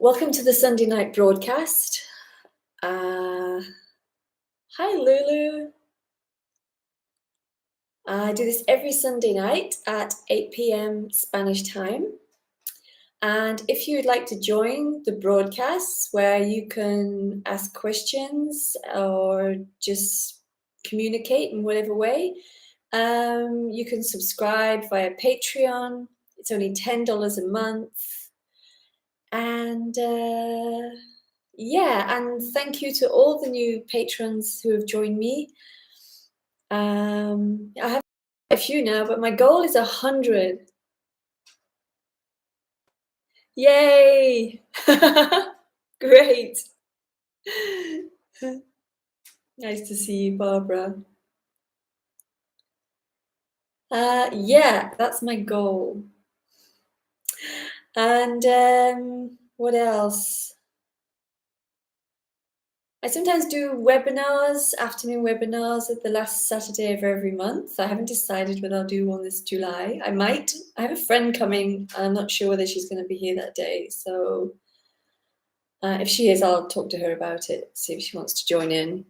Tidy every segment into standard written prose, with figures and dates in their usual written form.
Welcome to the Sunday night broadcast. Hi, Lulu. I do this every Sunday night at 8 p.m. Spanish time. And if you would like to join the broadcasts where you can ask questions or just communicate in whatever way, you can subscribe via Patreon. It's only $10 a month. And yeah, and thank you to all the new patrons who have joined me. I have a few now, but my goal is 100. Yay! Great. Nice to see you, Barbara. Yeah, that's my goal. And what else? I sometimes do webinars, afternoon webinars at the last Saturday of every month. I haven't decided whether I'll do one this July. I might. I have a friend coming. I'm not sure whether she's going to be here that day. So if she is, I'll talk to her about it, see if she wants to join in.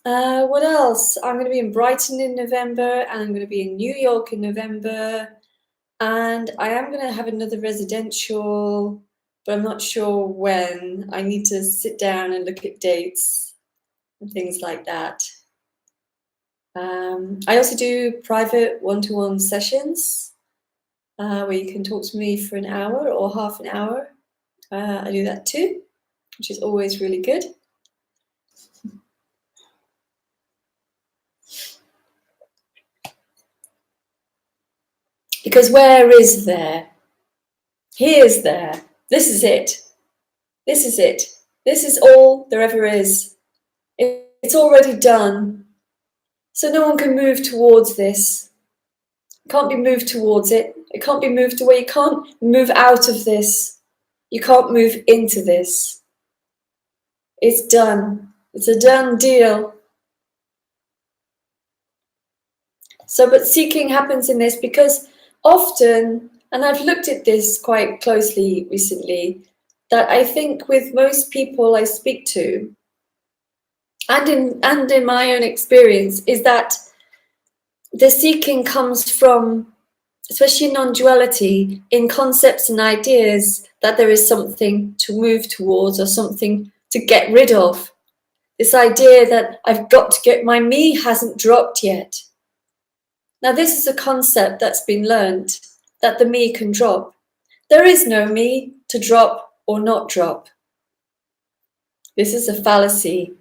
What else? I'm going to be in Brighton in November, and I'm going to be in New York in November. And I am going to have another residential, but I'm not sure when. I need to sit down and look at dates and things like that. I also do private one-to-one sessions where you can talk to me for an hour or half an hour. I do that too, which is always really good. Because where is there? Here's there. This is it. This is it. This is all there ever is. It's already done. So no one can move towards this. It can't be moved towards it. It can't be moved away. You can't move out of this. You can't move into this. It's done. It's a done deal. So, but seeking happens in this because often, and I've looked at this quite closely recently, that I think with most people I speak to, and in my own experience, is that the seeking comes from, especially in non-duality, in concepts and ideas that there is something to move towards or something to get rid of. This idea that I've got to get, my me hasn't dropped yet. Now this is a concept that's been learned, that the me can drop. There is no me to drop or not drop. This is a fallacy.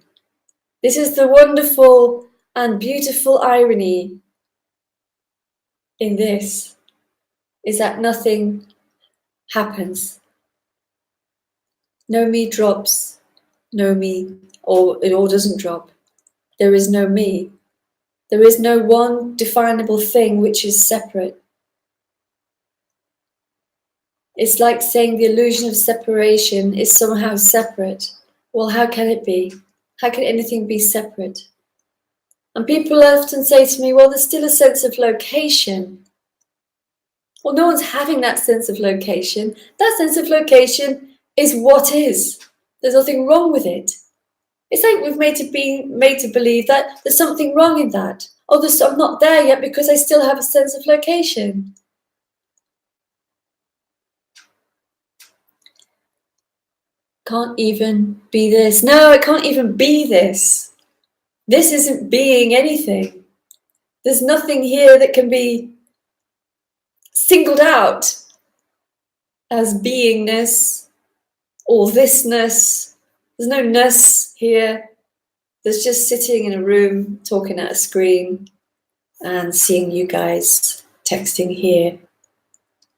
This is the wonderful and beautiful irony in this, is that nothing happens. No me drops, no me, or it all doesn't drop. There is no me. There is no one definable thing which is separate. It's like saying the illusion of separation is somehow separate. Well, how can it be? How can anything be separate? And people often say to me, well, there's still a sense of location. Well, no one's having that sense of location. That sense of location is what is. There's nothing wrong with it. It's like we've made to believe that there's something wrong in that. Oh, I'm not there yet because I still have a sense of location. Can't even be this. No, it can't even be this. This isn't being anything. There's nothing here that can be singled out as beingness or thisness. There's no ness here. There's just sitting in a room, talking at a screen and seeing you guys texting here.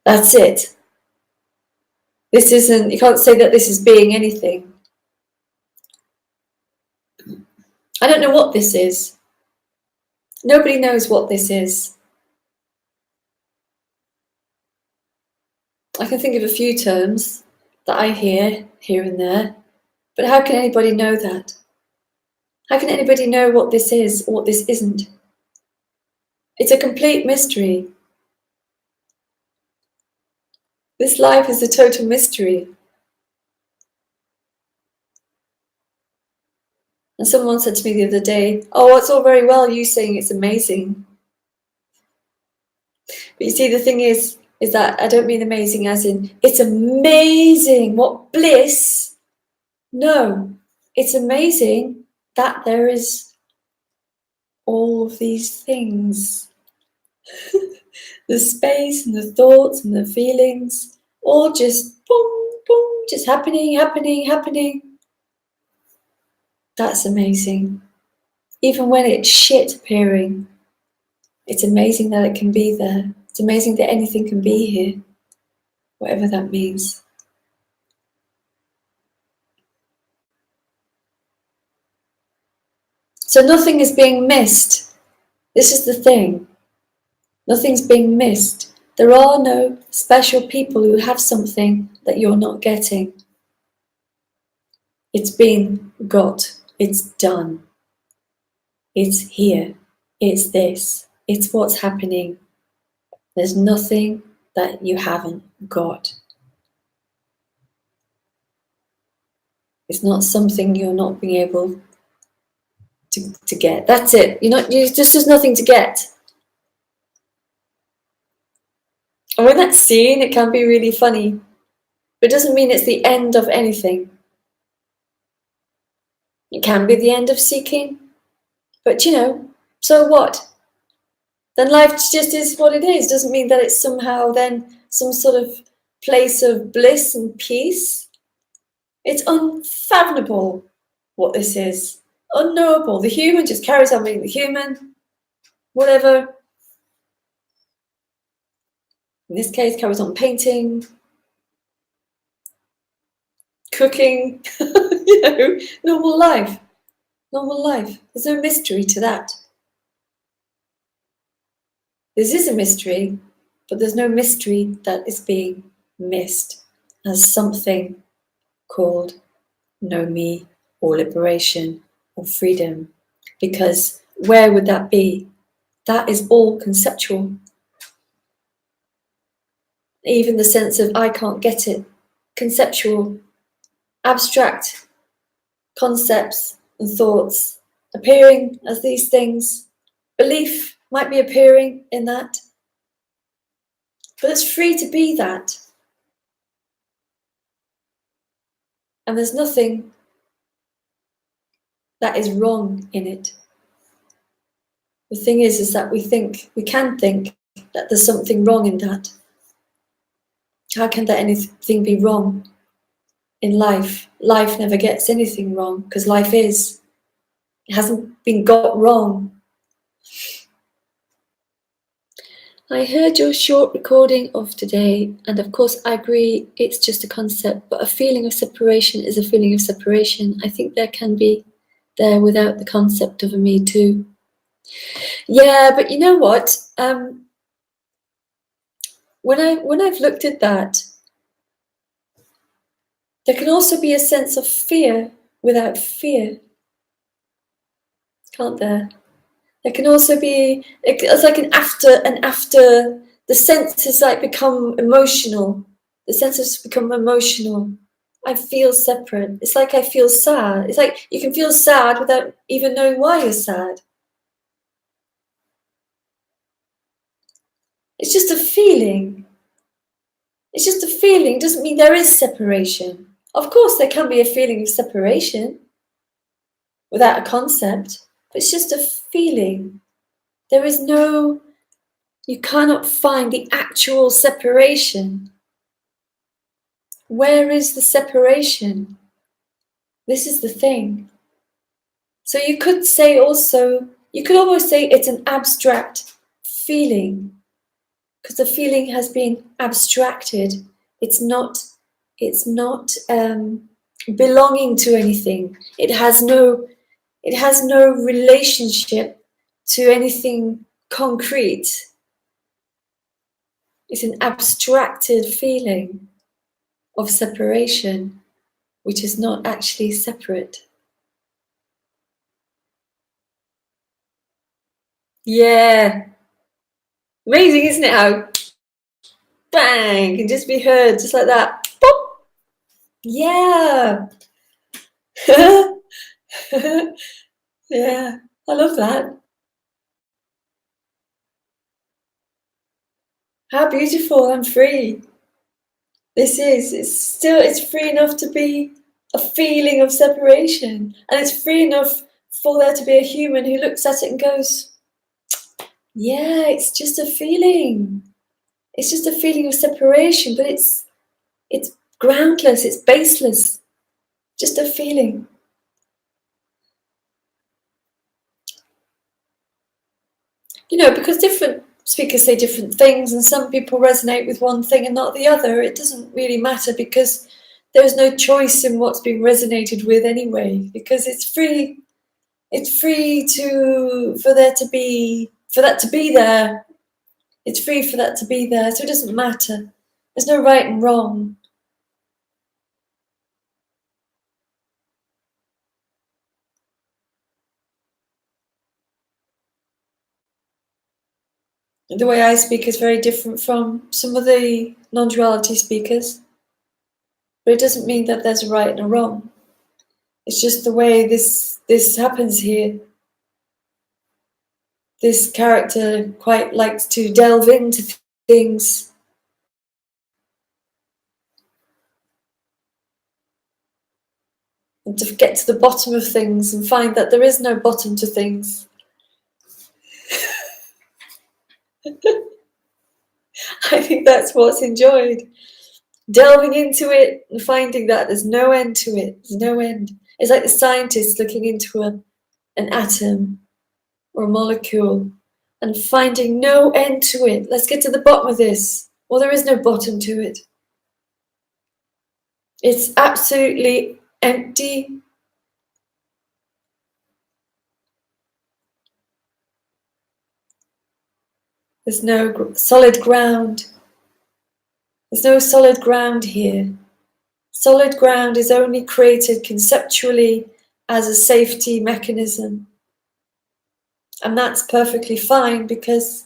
That's it. This isn't, you can't say that this is being anything. I don't know what this is. Nobody knows what this is. I can think of a few terms that I hear here and there, but how can anybody know that? How can anybody know what this is or what this isn't? It's a complete mystery. This life is a total mystery. And someone said to me the other day, oh, it's all very well you saying it's amazing. But you see, the thing is that I don't mean amazing as in, it's amazing, what bliss. No, it's amazing that there is all of these things. The space and the thoughts and the feelings, all just boom, boom, just happening, happening, happening. That's amazing. Even when it's shit appearing, it's amazing that it can be there. It's amazing that anything can be here, whatever that means. So nothing is being missed. This is the thing. Nothing's being missed. There are no special people who have something that you're not getting. It's been got. It's done. It's here. It's this. It's what's happening. There's nothing that you haven't got. It's not something you're not being able to get. That's it. There's just nothing to get. And when that's seen, it can be really funny. But it doesn't mean it's the end of anything. It can be the end of seeking. But so what? Then life just is what it is. Doesn't mean that it's somehow then some sort of place of bliss and peace. It's unfathomable what this is. Unknowable. The human just carries on being the human. Whatever. In this case, carries on painting, cooking, normal life. Normal life. There's no mystery to that. This is a mystery, but there's no mystery that is being missed as something called no me or liberation or freedom. Because where would that be? That is all conceptual. Even the sense of I can't get it. Conceptual, abstract concepts and thoughts appearing as these things. Belief might be appearing in that. But it's free to be that. And there's nothing that is wrong in it. The thing is that we can think that there's something wrong in that. How can there anything be wrong in life? Life never gets anything wrong because life is. It hasn't been got wrong. I heard your short recording of today, and of course I agree it's just a concept, but a feeling of separation is a feeling of separation. I think there can be there without the concept of a me too. Yeah, but you know what? When I've looked at that, there can also be a sense of fear without fear, can't there? There can also be, it's like an after, the senses like become emotional. The senses become emotional. I feel separate. It's like I feel sad. It's like you can feel sad without even knowing why you're sad. It's just a feeling. It's just a feeling. It doesn't mean there is separation. Of course, there can be a feeling of separation without a concept, but it's just a feeling. There is no, you cannot find the actual separation. Where is the separation? This is the thing. So you could say also, you could almost say it's an abstract feeling, because the feeling has been abstracted. It's not belonging to anything. It has no relationship to anything concrete. It's an abstracted feeling of separation, which is not actually separate. Yeah. Amazing, isn't it? How bang, can just be heard, just like that. Pop. Yeah. Yeah, I love that. How beautiful and free this is. It's free enough to be a feeling of separation. And it's free enough for there to be a human who looks at it and goes, yeah, it's just a feeling. It's just a feeling of separation, but it's groundless, it's baseless. Just a feeling. You know, because different speakers say different things and some people resonate with one thing and not the other. It doesn't really matter because there's no choice in what's being resonated with anyway, because it's free. It's free for that to be there. It's free for that to be there, so it doesn't matter. There's no right and wrong. The way I speak is very different from some of the non-duality speakers, but it doesn't mean that there's a right and a wrong. It's just the way this happens here. This character quite likes to delve into things. And to get to the bottom of things and find that there is no bottom to things. I think that's what's enjoyed. Delving into it and finding that there's no end to it. There's no end. It's like the scientist looking into an atom or a molecule and finding no end to it. Let's get to the bottom of this. Well, there is no bottom to it. It's absolutely empty. There's no solid ground. There's no solid ground here. Solid ground is only created conceptually as a safety mechanism. And that's perfectly fine because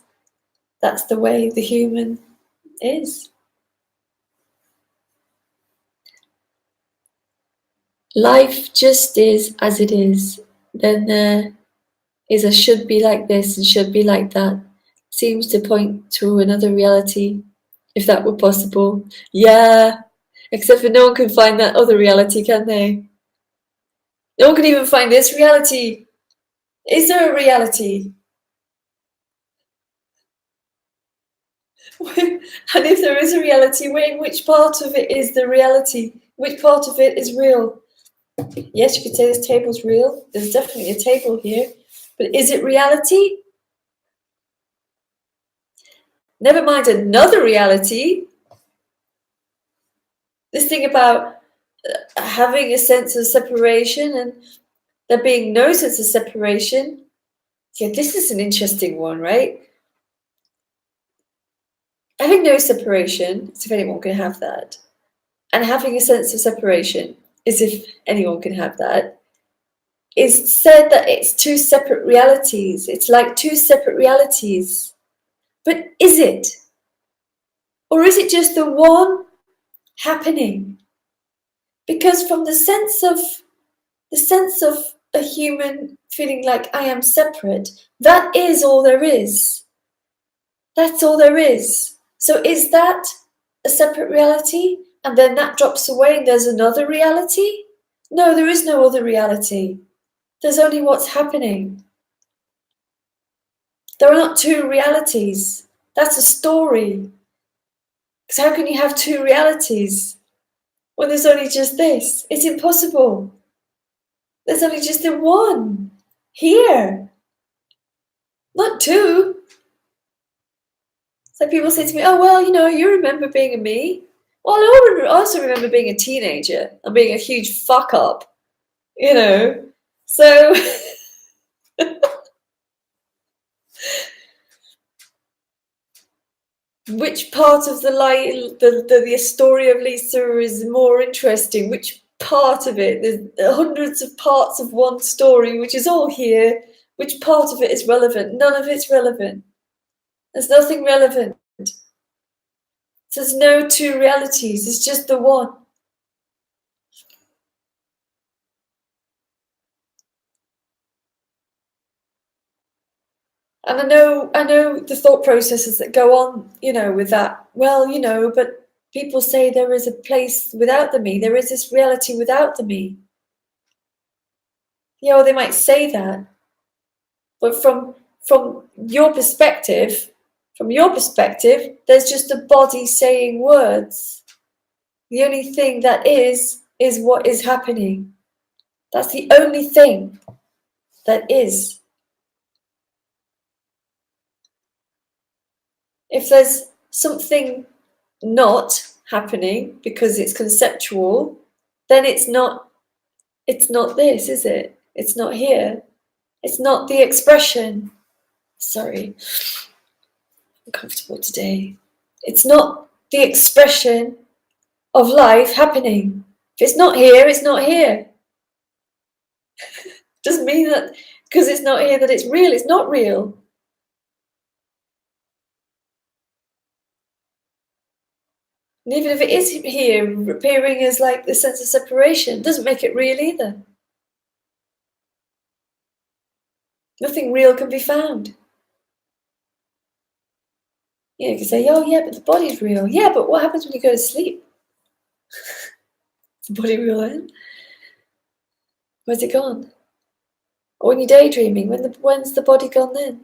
that's the way the human is. Life just is as it is. Then there is a should be like this and should be like that. Seems to point to another reality, if that were possible. Yeah, except for no one can find that other reality, can they? No one can even find this reality. Is there a reality? And if there is a reality, in which part of it is the reality? Which part of it is real? Yes, you could say this table's real. There's definitely a table here. But is it reality? Never mind another reality. This thing about having a sense of separation and there being no sense of separation. Yeah, this is an interesting one, right? Having no separation, as if anyone can have that, and having a sense of separation, as if anyone can have that, is said that it's two separate realities. It's like two separate realities. But is it? Or is it just the one happening? Because from the sense of a human feeling like I am separate, that is all there is. That's all there is. So is that a separate reality? And then that drops away and there's another reality? No, there is no other reality. There's only what's happening. There are not two realities. That's a story. Because how can you have two realities when there's only just this? It's impossible. There's only just the one here, not two. So people say to me, oh, well, you remember being a me. Well, I also remember being a teenager and being a huge fuck up, So which part of the story of Lisa is more interesting? Which part of it? There's hundreds of parts of one story, which is all here. Which part of it is relevant? None of it's relevant. There's nothing relevant. There's no two realities, it's just the one. And I know the thought processes that go on, with that. Well, but people say there is a place without the me. There is this reality without the me. Well, they might say that, but from your perspective, there's just a body saying words. The only thing that is what is happening. That's the only thing that is. If there's something not happening because it's conceptual, then it's not this, is it? It's not here. It's not the expression. Sorry, I'm comfortable today. It's not the expression of life happening. If it's not here, it's not here. Doesn't mean that because it's not here that it's real. It's not real. And even if it is here, appearing as like the sense of separation, doesn't make it real either. Nothing real can be found. You can say, oh yeah, but the body's real. Yeah, but what happens when you go to sleep? Is the body real then? Where's it gone? Or when you're daydreaming, when's the body gone then?